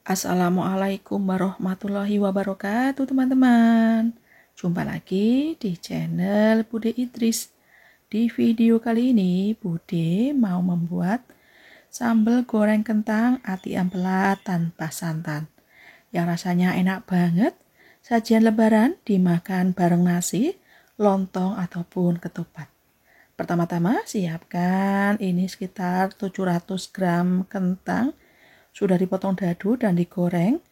Assalamualaikum warahmatullahi wabarakatuh teman-teman. Jumpa lagi di channel Bude Idris. Di video kali ini Bude mau membuat sambal goreng kentang ati ampela tanpa santan yang rasanya enak banget. Sajian lebaran dimakan bareng nasi, lontong ataupun ketupat. Pertama-tama siapkan ini sekitar 700 gram kentang sudah dipotong dadu dan digoreng,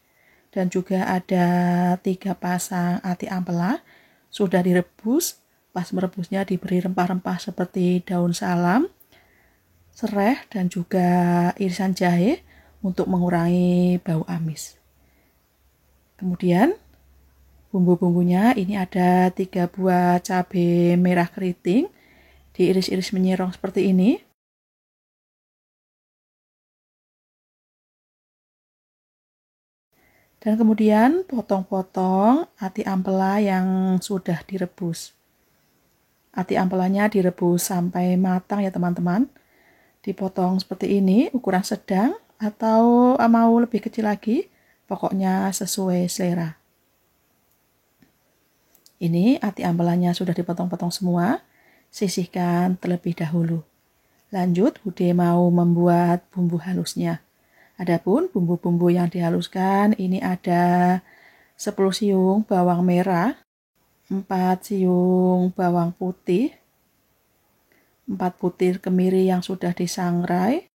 dan juga ada 3 pasang ati ampela sudah direbus. Pas merebusnya diberi rempah-rempah seperti daun salam, serai, dan juga irisan jahe untuk mengurangi bau amis. Kemudian bumbu-bumbunya ini ada 3 buah cabai merah keriting diiris-iris menyerong seperti ini. Dan kemudian potong-potong ati ampela yang sudah direbus. Ati ampelanya direbus sampai matang ya teman-teman. Dipotong seperti ini, ukuran sedang atau mau lebih kecil lagi, pokoknya sesuai selera. Ini ati ampelanya sudah dipotong-potong semua, sisihkan terlebih dahulu. Lanjut, Bude mau membuat bumbu halusnya. Adapun bumbu-bumbu yang dihaluskan ini ada 10 siung bawang merah, 4 siung bawang putih, 4 butir kemiri yang sudah disangrai,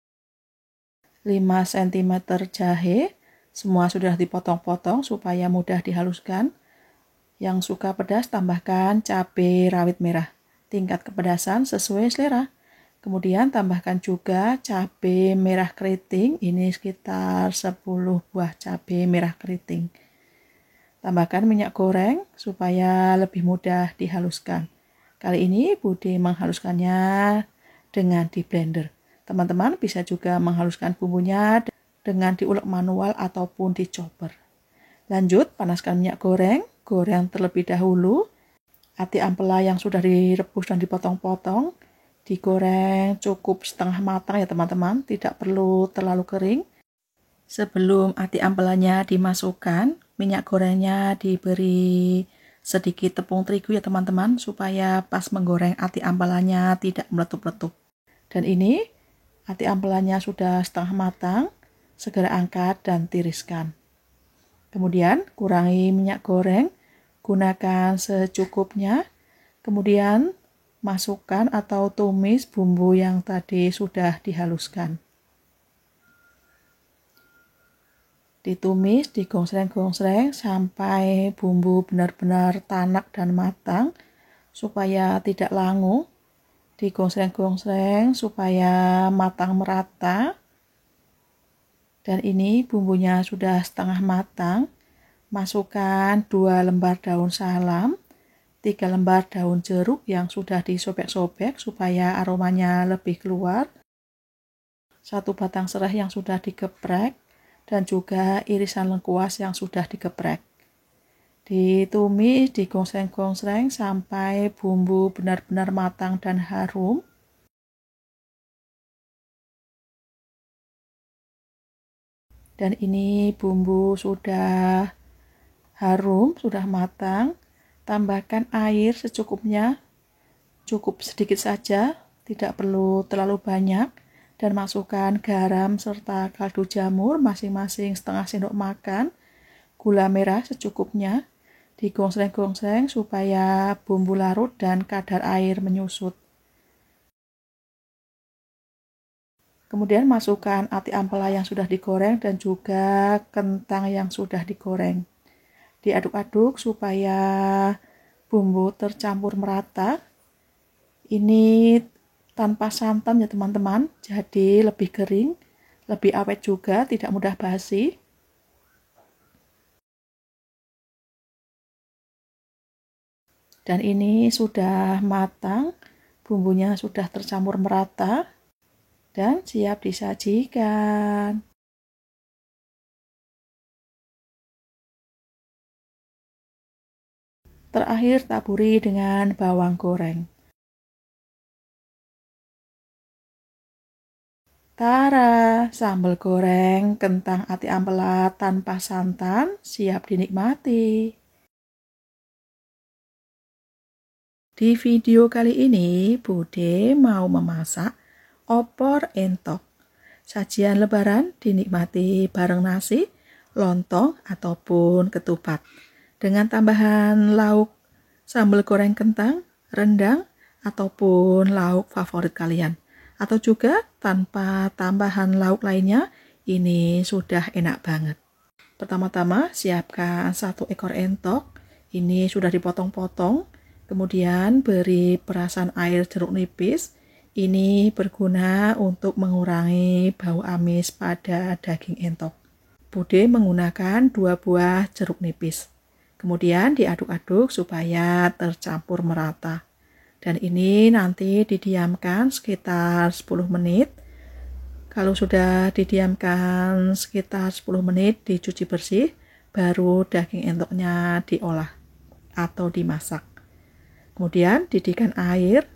5 cm jahe, semua sudah dipotong-potong supaya mudah dihaluskan. Yang suka pedas tambahkan cabai rawit merah, tingkat kepedasan sesuai selera. Kemudian tambahkan juga cabai merah keriting, ini sekitar 10 buah cabai merah keriting. Tambahkan minyak goreng supaya lebih mudah dihaluskan. Kali ini Bude menghaluskannya dengan di blender. Teman-teman bisa juga menghaluskan bumbunya dengan diulek manual ataupun di chopper. Lanjut, panaskan minyak goreng, goreng terlebih dahulu. Ati ampela yang sudah direbus dan dipotong-potong digoreng cukup setengah matang ya teman-teman, tidak perlu terlalu kering. Sebelum ati ampelanya dimasukkan, minyak gorengnya diberi sedikit tepung terigu ya teman-teman, supaya pas menggoreng ati ampelanya tidak meletup-letup. Dan ini ati ampelanya sudah setengah matang, segera angkat dan tiriskan. Kemudian kurangi minyak goreng, gunakan secukupnya. Kemudian masukkan atau tumis bumbu yang tadi sudah dihaluskan. Ditumis, digongsreng-gongsreng sampai bumbu benar-benar tanak dan matang supaya tidak langu. Digongsreng-gongsreng supaya matang merata. Dan ini bumbunya sudah setengah matang. Masukkan 2 lembar daun salam, 3 lembar daun jeruk yang sudah disobek-sobek supaya aromanya lebih keluar, 1 batang serai yang sudah digeprek, dan juga irisan lengkuas yang sudah digeprek. Ditumis, digongsreng-gongsreng sampai bumbu benar-benar matang dan harum. Dan ini bumbu sudah harum, sudah matang. Tambahkan air secukupnya, cukup sedikit saja, tidak perlu terlalu banyak. Dan masukkan garam serta kaldu jamur masing-masing setengah sendok makan. Gula merah secukupnya. Digongsreng-gongsreng supaya bumbu larut dan kadar air menyusut. Kemudian masukkan ati ampela yang sudah digoreng dan juga kentang yang sudah digoreng. Diaduk-aduk supaya bumbu tercampur merata. Ini tanpa santan ya teman-teman, jadi lebih kering, lebih awet juga, tidak mudah basi. Dan ini sudah matang, bumbunya sudah tercampur merata dan siap disajikan. Terakhir taburi dengan bawang goreng. Tara, sambal goreng kentang ati ampela tanpa santan siap dinikmati. Di video kali ini, Bude mau memasak opor entok. Sajian lebaran dinikmati bareng nasi, lontong, ataupun ketupat. Dengan tambahan lauk sambal goreng kentang, rendang, ataupun lauk favorit kalian. Atau juga tanpa tambahan lauk lainnya, ini sudah enak banget. Pertama-tama siapkan 1 ekor entok, ini sudah dipotong-potong. Kemudian beri perasan air jeruk nipis, ini berguna untuk mengurangi bau amis pada daging entok. Bude menggunakan 2 buah jeruk nipis. Kemudian diaduk-aduk supaya tercampur merata. Dan ini nanti didiamkan sekitar 10 menit. Kalau sudah didiamkan sekitar 10 menit dicuci bersih, baru daging entoknya diolah atau dimasak. Kemudian didihkan air,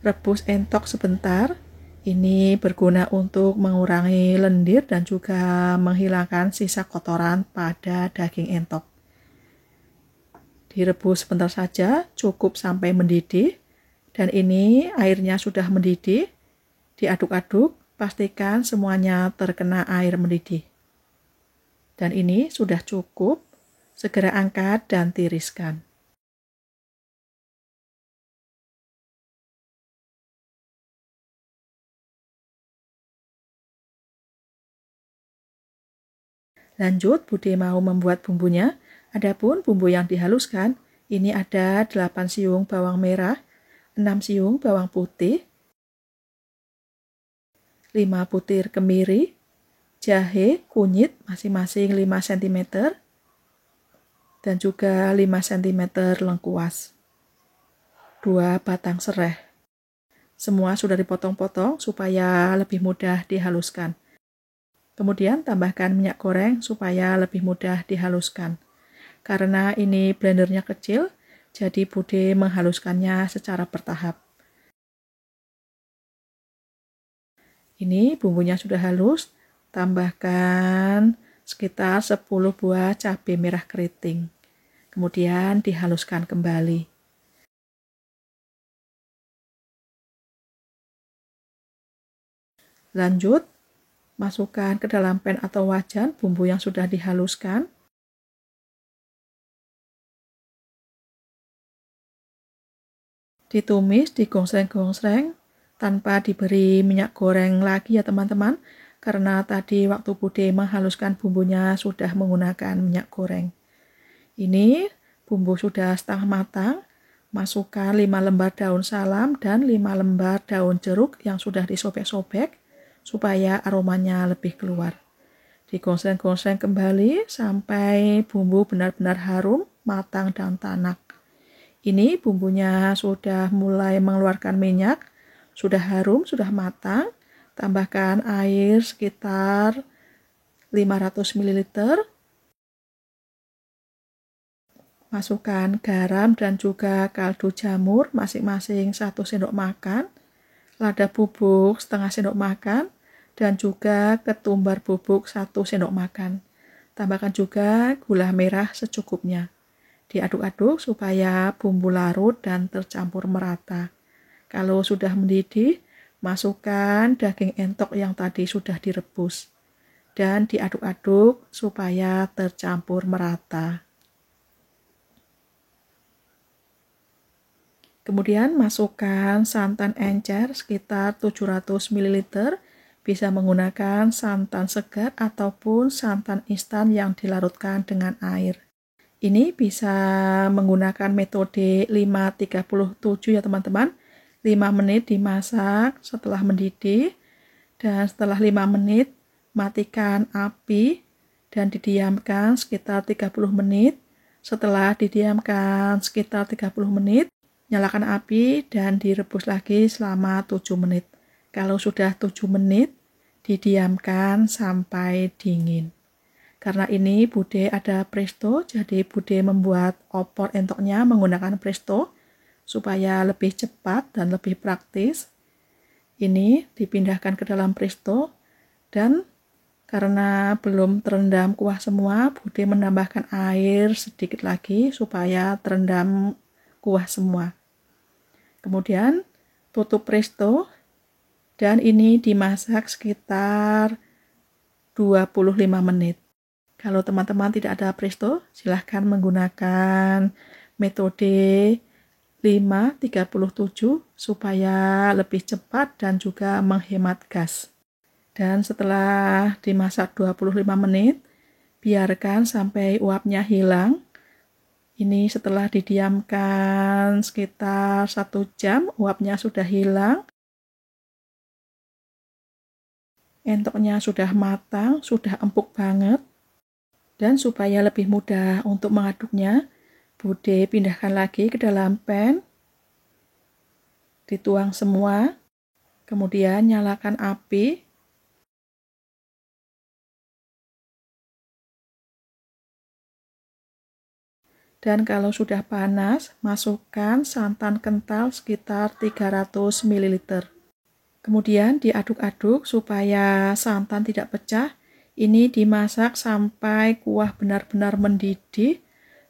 rebus entok sebentar. Ini berguna untuk mengurangi lendir dan juga menghilangkan sisa kotoran pada daging entok. Direbus sebentar saja, cukup sampai mendidih. Dan ini airnya sudah mendidih, diaduk-aduk, pastikan semuanya terkena air mendidih. Dan ini sudah cukup, segera angkat dan tiriskan. Lanjut, Bude mau membuat bumbunya. Adapun bumbu yang dihaluskan, ini ada 8 siung bawang merah, 6 siung bawang putih, 5 butir kemiri, jahe, kunyit masing-masing 5 cm, dan juga 5 cm lengkuas, 2 batang serai. Semua sudah dipotong-potong supaya lebih mudah dihaluskan. Kemudian tambahkan minyak goreng supaya lebih mudah dihaluskan. Karena ini blendernya kecil, jadi Bude menghaluskannya secara bertahap. Ini bumbunya sudah halus, tambahkan sekitar 10 buah cabai merah keriting. Kemudian dihaluskan kembali. Lanjut, masukkan ke dalam pan atau wajan bumbu yang sudah dihaluskan. Ditumis, digongsreng-gongsreng tanpa diberi minyak goreng lagi ya teman-teman, karena tadi waktu Bude menghaluskan bumbunya sudah menggunakan minyak goreng. Ini bumbu sudah setengah matang, masukkan 5 lembar daun salam dan 5 lembar daun jeruk yang sudah disobek-sobek supaya aromanya lebih keluar. Digongsreng-gongsreng kembali sampai bumbu benar-benar harum, matang dan tanak. Ini bumbunya sudah mulai mengeluarkan minyak, sudah harum, sudah matang. Tambahkan air sekitar 500 ml. Masukkan garam dan juga kaldu jamur masing-masing 1 sendok makan. Lada bubuk setengah sendok makan dan juga ketumbar bubuk 1 sendok makan. Tambahkan juga gula merah secukupnya. Diaduk-aduk supaya bumbu larut dan tercampur merata. Kalau sudah mendidih, masukkan daging entok yang tadi sudah direbus. Dan diaduk-aduk supaya tercampur merata. Kemudian masukkan santan encer sekitar 700 ml. Bisa menggunakan santan segar ataupun santan instan yang dilarutkan dengan air. Ini bisa menggunakan metode 5-37 ya teman-teman. 5 menit dimasak setelah mendidih, dan setelah 5 menit matikan api dan didiamkan sekitar 30 menit. Setelah didiamkan sekitar 30 menit, nyalakan api dan direbus lagi selama 7 menit. Kalau sudah 7 menit, didiamkan sampai dingin. Karena ini Bude ada presto, jadi Bude membuat opor entoknya menggunakan presto supaya lebih cepat dan lebih praktis. Ini dipindahkan ke dalam presto Dan karena belum terendam kuah semua, Bude menambahkan air sedikit lagi supaya terendam kuah semua. Kemudian tutup presto dan ini dimasak sekitar 25 menit. Kalau teman-teman tidak ada presto, silahkan menggunakan metode 5-37 supaya lebih cepat dan juga menghemat gas. Dan setelah dimasak 25 menit, biarkan sampai uapnya hilang. Ini setelah didiamkan sekitar 1 jam, uapnya sudah hilang. Entoknya sudah matang, sudah empuk banget. Dan supaya lebih mudah untuk mengaduknya, Bude pindahkan lagi ke dalam pan, dituang semua, kemudian nyalakan api. Dan kalau sudah panas, masukkan santan kental sekitar 300 ml. Kemudian diaduk-aduk supaya santan tidak pecah. Ini dimasak sampai kuah benar-benar mendidih,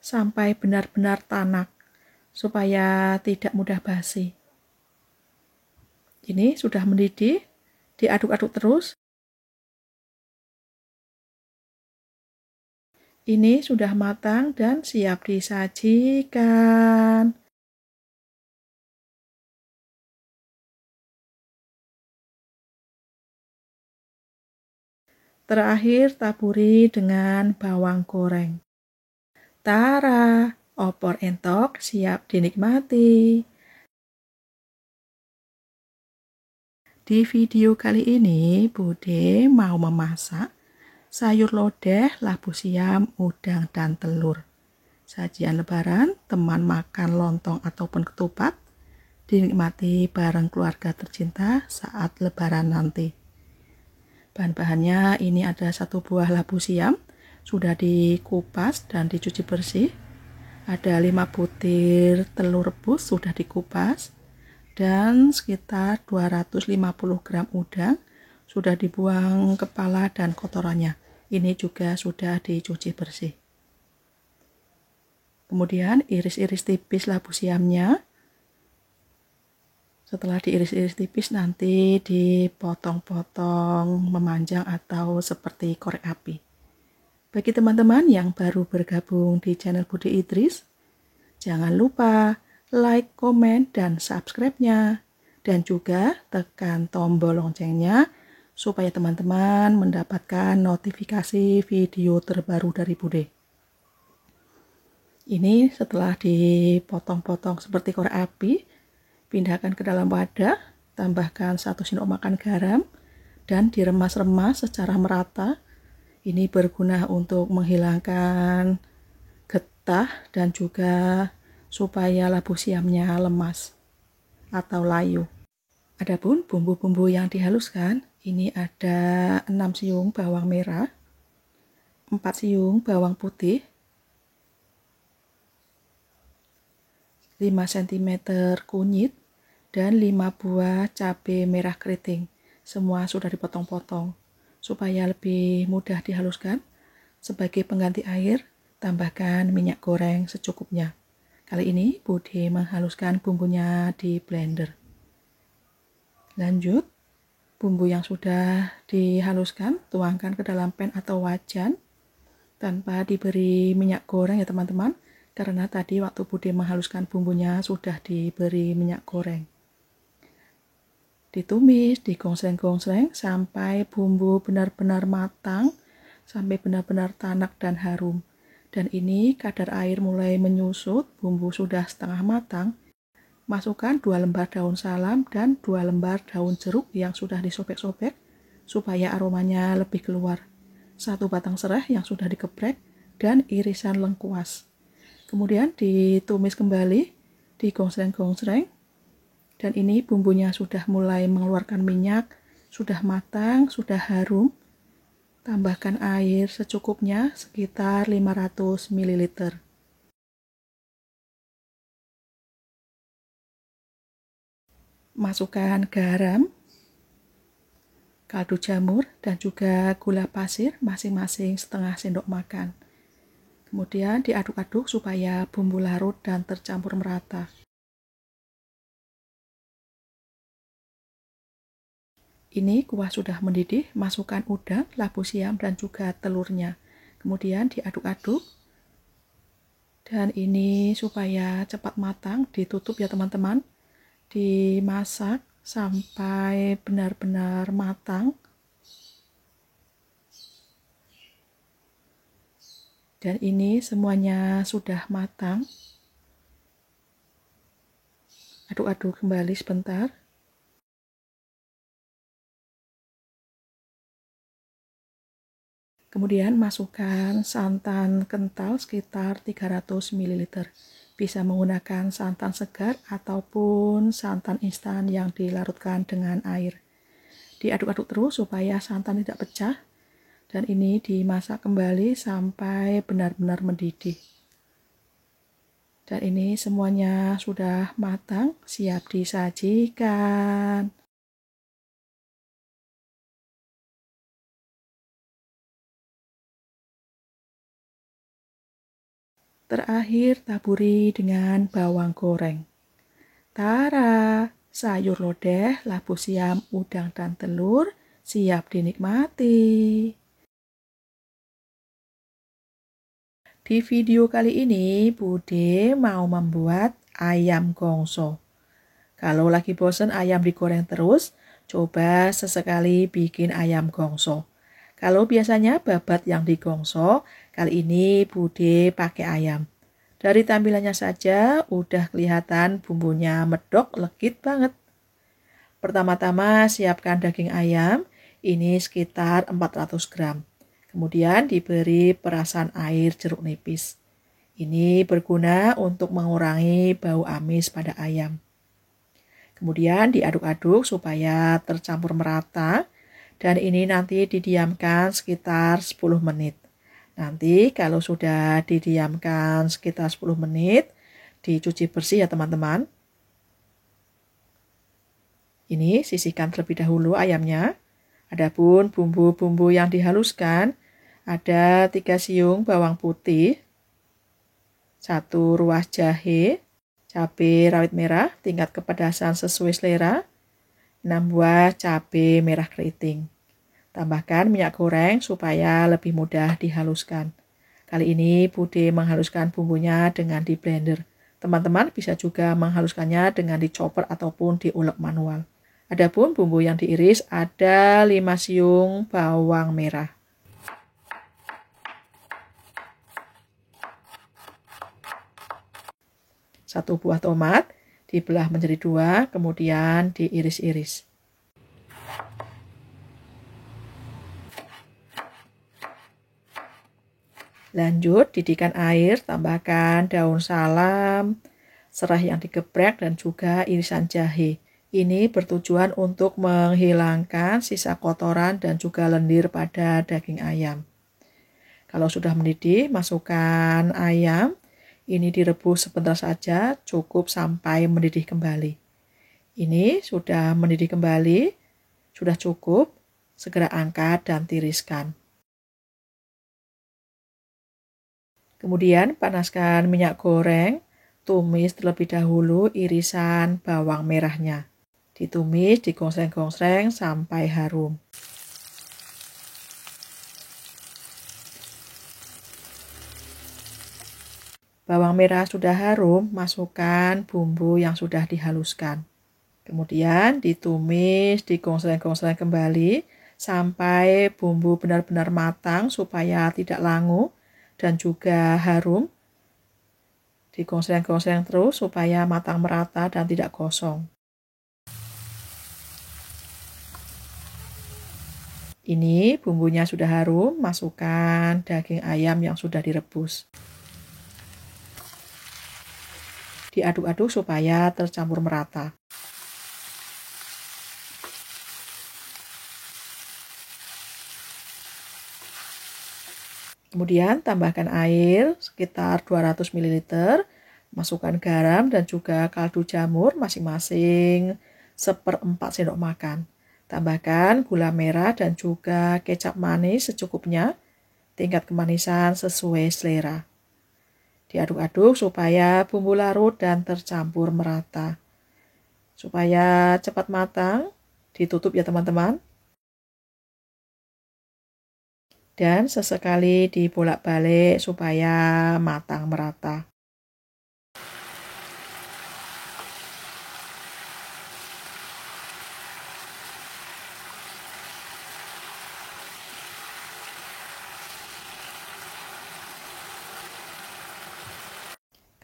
sampai benar-benar tanak, supaya tidak mudah basi. Ini sudah mendidih, diaduk-aduk terus. Ini sudah matang dan siap disajikan. Terakhir taburi dengan bawang goreng. Tara, opor entok siap dinikmati. Di video kali ini, Bude mau memasak sayur lodeh, labu siam, udang, dan telur. Sajian lebaran, teman makan lontong ataupun ketupat, dinikmati bareng keluarga tercinta saat lebaran nanti. Bahan-bahannya ini ada 1 buah labu siam, sudah dikupas dan dicuci bersih. Ada 5 butir telur rebus sudah dikupas. Dan sekitar 250 gram udang sudah dibuang kepala dan kotorannya. Ini juga sudah dicuci bersih. Kemudian iris-iris tipis labu siamnya. Setelah diiris-iris tipis nanti dipotong-potong memanjang atau seperti korek api. Bagi teman-teman yang baru bergabung di channel Bude Idris, jangan lupa like, komen, dan subscribe-nya. Dan juga tekan tombol loncengnya supaya teman-teman mendapatkan notifikasi video terbaru dari Bude. Ini setelah dipotong-potong seperti korek api, pindahkan ke dalam wadah, tambahkan 1 sendok makan garam, dan diremas-remas secara merata. Ini berguna untuk menghilangkan getah dan juga supaya labu siamnya lemas atau layu. Adapun bumbu-bumbu yang dihaluskan, ini ada 6 siung bawang merah, 4 siung bawang putih, 5 cm kunyit, dan 5 buah cabai merah keriting. Semua sudah dipotong-potong. Supaya lebih mudah dihaluskan, sebagai pengganti air, tambahkan minyak goreng secukupnya. Kali ini Bude menghaluskan bumbunya di blender. Lanjut, bumbu yang sudah dihaluskan tuangkan ke dalam pan atau wajan tanpa diberi minyak goreng ya teman-teman, karena tadi waktu Bude menghaluskan bumbunya sudah diberi minyak goreng. Ditumis, digongsreng-gongsreng sampai bumbu benar-benar matang, sampai benar-benar tanak dan harum. Dan ini kadar air mulai menyusut, bumbu sudah setengah matang. Masukkan 2 lembar daun salam dan 2 lembar daun jeruk yang sudah disobek-sobek supaya aromanya lebih keluar. 1 batang serai yang sudah dikeprek dan irisan lengkuas. Kemudian ditumis kembali, digongsreng-gongsreng. Dan ini bumbunya sudah mulai mengeluarkan minyak, sudah matang, sudah harum. Tambahkan air secukupnya sekitar 500 ml. Masukkan garam. kaldu jamur, dan juga gula pasir masing-masing setengah sendok makan. Kemudian diaduk-aduk supaya bumbu larut dan tercampur merata. Ini kuah sudah mendidih, masukkan udang, labu siam, dan juga telurnya. Kemudian diaduk-aduk. Dan ini supaya cepat matang, ditutup ya teman-teman. Dimasak sampai benar-benar matang. Dan ini semuanya sudah matang. Aduk-aduk kembali sebentar. Kemudian masukkan santan kental sekitar 300 ml. Bisa menggunakan santan segar ataupun santan instan yang dilarutkan dengan air. Diaduk-aduk terus supaya santan tidak pecah. Dan ini dimasak kembali sampai benar-benar mendidih. Dan ini semuanya sudah matang, siap disajikan. Terakhir, taburi dengan bawang goreng. Tara, sayur lodeh, labu siam, udang, dan telur siap dinikmati. Di video kali ini, Bude mau membuat ayam gongso. Kalau lagi bosen ayam digoreng terus, coba sesekali bikin ayam gongso. Kalau biasanya babat yang digongso, kali ini Bude pakai ayam. Dari tampilannya saja udah kelihatan bumbunya medok legit banget. Pertama-tama siapkan daging ayam, ini sekitar 400 gram. Kemudian diberi perasan air jeruk nipis. Ini berguna untuk mengurangi bau amis pada ayam. Kemudian diaduk-aduk supaya tercampur merata. Dan ini nanti didiamkan sekitar 10 menit. Nanti kalau sudah didiamkan sekitar 10 menit, dicuci bersih ya teman-teman. Ini sisihkan terlebih dahulu ayamnya. Adapun bumbu-bumbu yang dihaluskan, ada 3 siung bawang putih, 1 ruas jahe, cabai rawit merah, tingkat kepedasan sesuai selera, 6 buah cabai merah keriting. Tambahkan minyak goreng supaya lebih mudah dihaluskan. Kali ini Bude menghaluskan bumbunya dengan di blender. Teman-teman bisa juga menghaluskannya dengan di chopper ataupun diulek manual. Adapun bumbu yang diiris ada 5 siung bawang merah. Satu buah tomat dibelah menjadi 2, kemudian diiris-iris. Lanjut didihkan air, tambahkan daun salam, serai yang digeprek, dan juga irisan jahe. Ini bertujuan untuk menghilangkan sisa kotoran dan juga lendir pada daging ayam. Kalau sudah mendidih, masukkan ayam. Ini direbus sebentar saja, cukup sampai mendidih kembali. Ini sudah mendidih kembali, sudah cukup, segera angkat dan tiriskan. Kemudian panaskan minyak goreng, tumis terlebih dahulu irisan bawang merahnya. Ditumis, digongsreng-gongsreng sampai harum. Bawang merah sudah harum, masukkan bumbu yang sudah dihaluskan. Kemudian ditumis, digongsreng-gongsreng kembali sampai bumbu benar-benar matang supaya tidak langu dan juga harum. Digongsreng-gongsreng terus supaya matang merata dan tidak gosong. Ini bumbunya sudah harum, masukkan daging ayam yang sudah direbus. Diaduk-aduk supaya tercampur merata. Kemudian tambahkan air sekitar 200 ml, masukkan garam dan juga kaldu jamur masing-masing 1/4 sendok makan. Tambahkan gula merah dan juga kecap manis secukupnya, tingkat kemanisan sesuai selera. Diaduk-aduk supaya bumbu larut dan tercampur merata. Supaya cepat matang, ditutup ya teman-teman. Dan sesekali dibolak-balik supaya matang merata.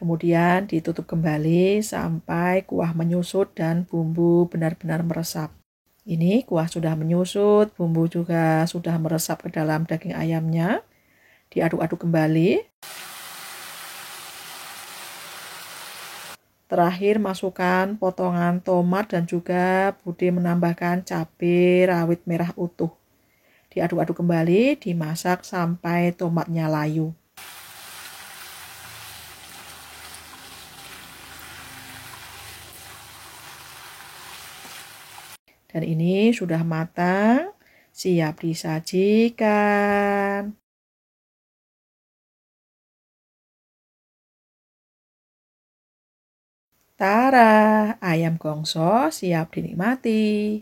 Kemudian ditutup kembali sampai kuah menyusut dan bumbu benar-benar meresap. Ini kuah sudah menyusut, bumbu juga sudah meresap ke dalam daging ayamnya. Diaduk-aduk kembali. Terakhir masukkan potongan tomat dan juga Bude menambahkan cabai rawit merah utuh. Diaduk-aduk kembali, dimasak sampai tomatnya layu. Dan ini sudah matang, siap disajikan. Tara, ayam gongso siap dinikmati.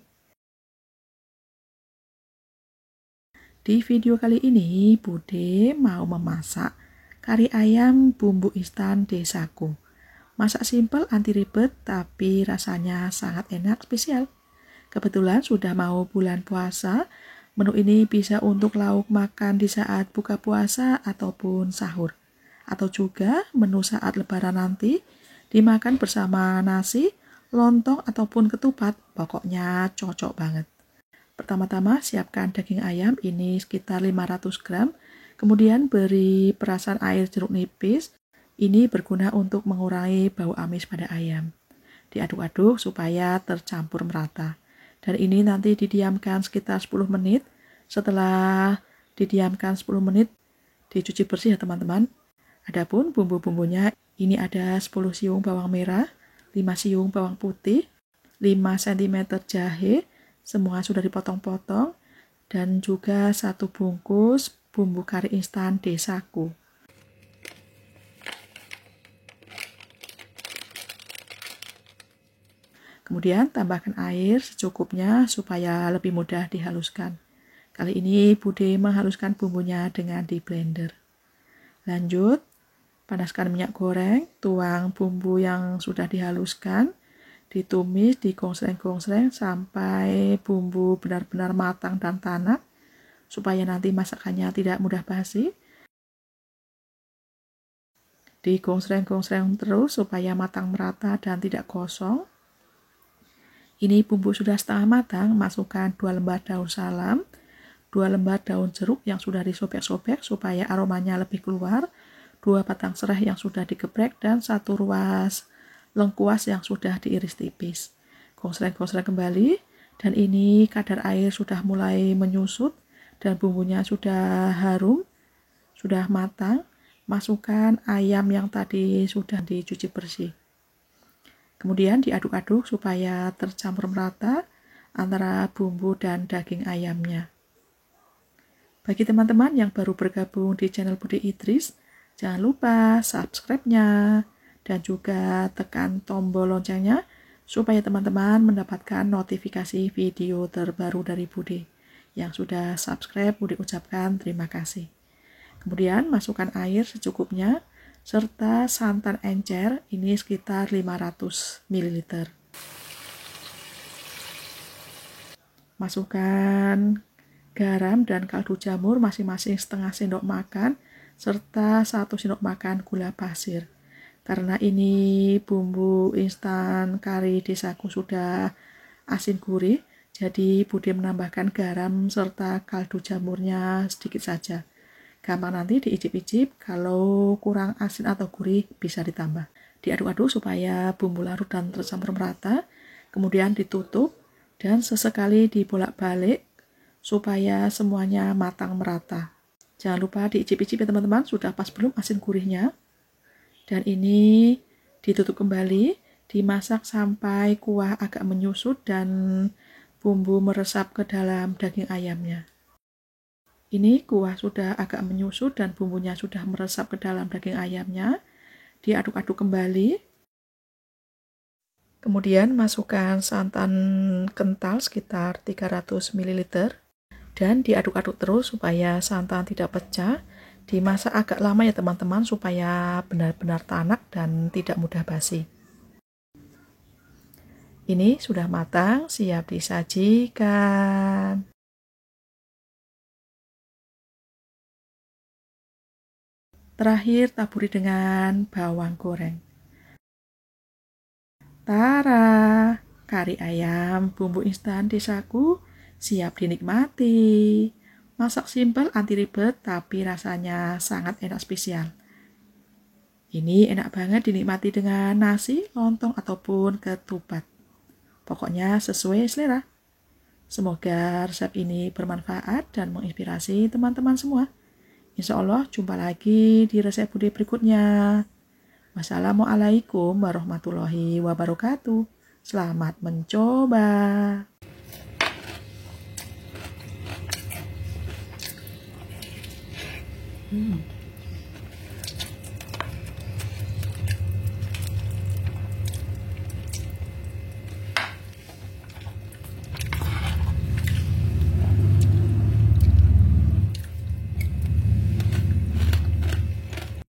Di video kali ini, Bude mau memasak kari ayam bumbu instan desaku. Masak simpel, anti ribet, tapi rasanya sangat enak, spesial. Kebetulan sudah mau bulan puasa, menu ini bisa untuk lauk makan di saat buka puasa ataupun sahur. Atau juga menu saat lebaran nanti, dimakan bersama nasi, lontong ataupun ketupat, pokoknya cocok banget. Pertama-tama siapkan daging ayam, ini sekitar 500 gram, kemudian beri perasan air jeruk nipis, ini berguna untuk mengurangi bau amis pada ayam. Diaduk-aduk supaya tercampur merata. Dan ini nanti didiamkan sekitar 10 menit. Setelah didiamkan 10 menit, dicuci bersih ya teman-teman. Adapun bumbu-bumbunya, ini ada 10 siung bawang merah, 5 siung bawang putih, 5 cm jahe, semua sudah dipotong-potong, dan juga 1 bungkus bumbu kari instan desaku. Kemudian tambahkan air secukupnya supaya lebih mudah dihaluskan. Kali ini Bude menghaluskan bumbunya dengan di blender. Lanjut, panaskan minyak goreng, tuang bumbu yang sudah dihaluskan, ditumis, digongsreng-gongsreng sampai bumbu benar-benar matang dan tanak, supaya nanti masakannya tidak mudah basi. Digongsreng-gongsreng terus supaya matang merata dan tidak gosong. Ini bumbu sudah setengah matang, masukkan 2 lembar daun salam, 2 lembar daun jeruk yang sudah disobek-sobek supaya aromanya lebih keluar, 2 batang serai yang sudah digeprek, dan 1 ruas lengkuas yang sudah diiris tipis. Gongsreng-gongsreng kembali, dan ini kadar air sudah mulai menyusut, dan bumbunya sudah harum, sudah matang. Masukkan ayam yang tadi sudah dicuci bersih. Kemudian diaduk-aduk supaya tercampur merata antara bumbu dan daging ayamnya. Bagi teman-teman yang baru bergabung di channel Bude Idris, jangan lupa subscribe-nya dan juga tekan tombol loncengnya supaya teman-teman mendapatkan notifikasi video terbaru dari Bude. Yang sudah subscribe, Bude ucapkan terima kasih. Kemudian masukkan air secukupnya serta santan encer, ini sekitar 500 ml. Masukkan garam dan kaldu jamur masing-masing setengah sendok makan serta 1 sendok makan gula pasir. Karena ini bumbu instan kari desaku sudah asin gurih, jadi Bude menambahkan garam serta kaldu jamurnya sedikit saja. Gampang nanti diicip-icip, kalau kurang asin atau gurih bisa ditambah. Diaduk-aduk supaya bumbu larut dan tercampur merata, kemudian ditutup dan sesekali dibolak-balik supaya semuanya matang merata. Jangan lupa diicip-icip ya teman-teman, sudah pas belum asin gurihnya. Dan ini ditutup kembali, dimasak sampai kuah agak menyusut dan bumbu meresap ke dalam daging ayamnya. Ini kuah sudah agak menyusut dan bumbunya sudah meresap ke dalam daging ayamnya. Diaduk-aduk kembali. Kemudian masukkan santan kental sekitar 300 ml dan diaduk-aduk terus supaya santan tidak pecah. Dimasak agak lama ya teman-teman supaya benar-benar tanak dan tidak mudah basi. Ini sudah matang, siap disajikan. Terakhir taburi dengan bawang goreng. Tara, kari ayam bumbu instan desaku siap dinikmati. Masak simpel anti ribet tapi rasanya sangat enak spesial. Ini enak banget dinikmati dengan nasi, lontong ataupun ketupat. Pokoknya sesuai selera. Semoga resep ini bermanfaat dan menginspirasi teman-teman semua. Insya Allah jumpa lagi di resep Bude berikutnya. Wassalamualaikum warahmatullahi wabarakatuh. Selamat mencoba.